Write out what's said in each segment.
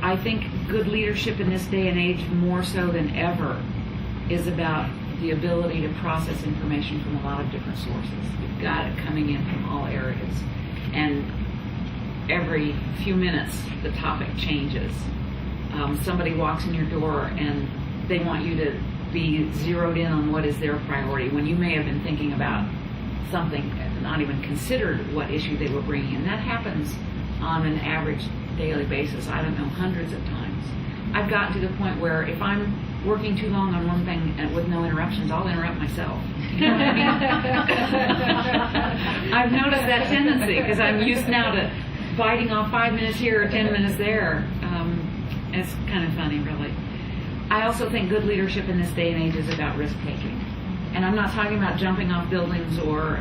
I think good leadership in this day and age, more so than ever, is about the ability to process information from a lot of different sources. You've got it coming in from all areas. And every few minutes, the topic changes. Somebody walks in your door and they want you to be zeroed in on what is their priority, when you may have been thinking about something, not even considered what issue they were bringing in. That happens on an average daily basis, I don't know, hundreds of times. I've gotten to the point where if I'm working too long on one thing and with no interruptions, I'll interrupt myself. You know what I mean? I've noticed that tendency because I'm used now to biting off 5 minutes here or 10 minutes there. It's kind of funny, really. I also think good leadership in this day and age is about risk-taking. And I'm not talking about jumping off buildings or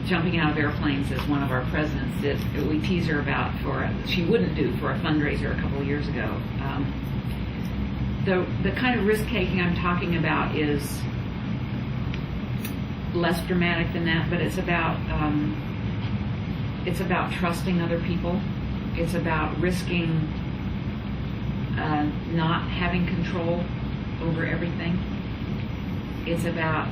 jumping out of airplanes, as one of our presidents did. We tease her about she wouldn't do for a fundraiser a couple of years ago. The kind of risk-taking I'm talking about is less dramatic than that, but it's about trusting other people. It's about risking not having control over everything. It's about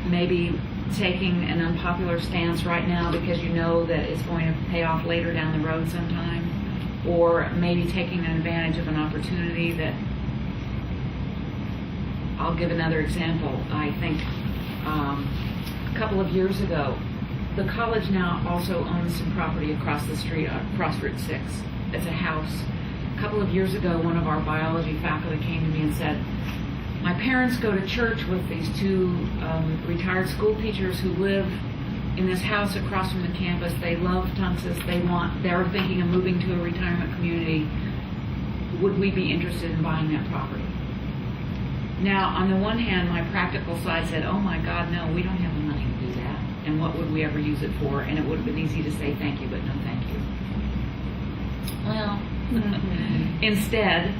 maybe taking an unpopular stance right now because you know that it's going to pay off later down the road sometime, or maybe taking advantage of an opportunity that, I'll give another example. I think a couple of years ago, the college now also owns some property across the street, across Route 6. It's a house. A couple of years ago, one of our biology faculty came to me and said, my parents go to church with these two retired school teachers who live in this house across from the campus. They love Tunsis. They're thinking of moving to a retirement community. Would we be interested in buying that property? Now, on the one hand, my practical side said, oh my God, no, we don't have the money to do that. And what would we ever use it for? And it would have been easy to say thank you, but no thank you. Well, instead,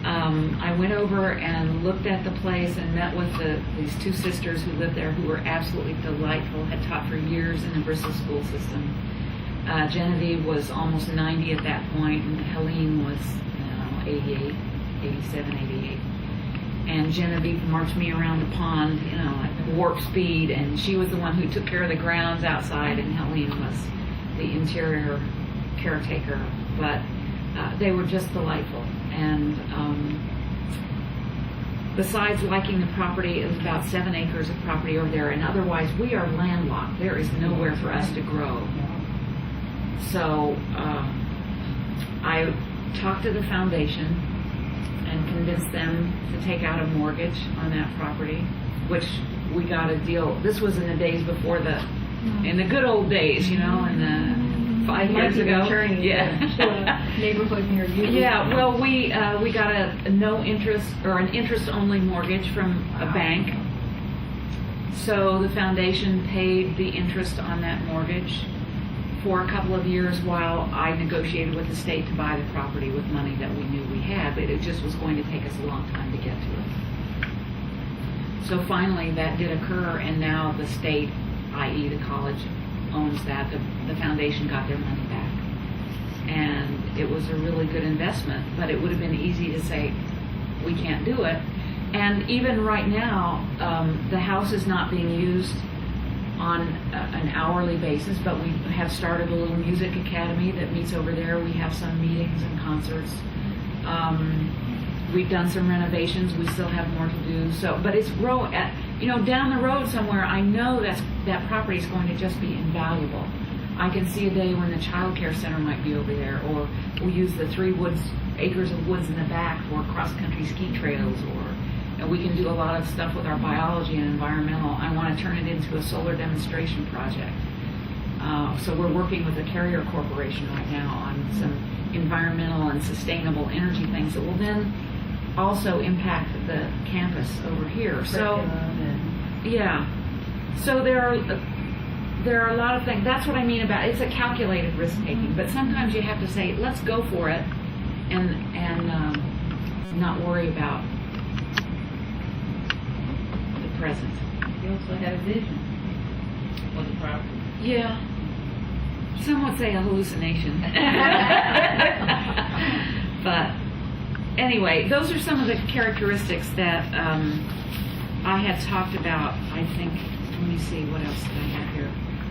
I went over and looked at the place and met with these two sisters who lived there, who were absolutely delightful, had taught for years in the Bristol school system. Genevieve was almost 90 at that point, and Helene was 88, 87, 88. And Genevieve marched me around the pond, at warp speed, and she was the one who took care of the grounds outside, and Helene was the interior caretaker. But they were just delightful. And besides liking the property, it was about 7 acres of property over there, and otherwise we are landlocked. There is nowhere for us to grow. So I talked to the foundation and convinced them to take out a mortgage on that property, which we got a deal. This was in the days before in the good old days, in the 5 years ago. Neighborhood near you. Yeah, well, we got a no interest or an interest only mortgage from a bank. So the foundation paid the interest on that mortgage for a couple of years while I negotiated with the state to buy the property with money that we knew we had, but it just was going to take us a long time to get to it. So finally that did occur, and now the state, i.e. the college, owns that. The foundation got their money back. And it was a really good investment, but it would have been easy to say, we can't do it. And even right now, the house is not being used on an hourly basis, but we have started a little music academy that meets over there. We have some meetings and concerts. We've done some renovations. We still have more to do. But it's down the road somewhere, I know that property is going to just be invaluable. I can see a day when the child care center might be over there, or we'll use the 3 acres of woods in the back for cross-country ski trails, or we can do a lot of stuff with our biology and environmental. I want to turn it into a solar demonstration project. So we're working with the Carrier Corporation right now on some environmental and sustainable energy things that will then also impact the campus over here. So, yeah. So there are a lot of things. That's what I mean about it's a calculated risk-taking. But sometimes you have to say, let's go for it, and not worry about the present. You also had a vision for the property. Yeah. Some would say a hallucination. But anyway, those are some of the characteristics that I had talked about. I think, let me see, what else did I have here?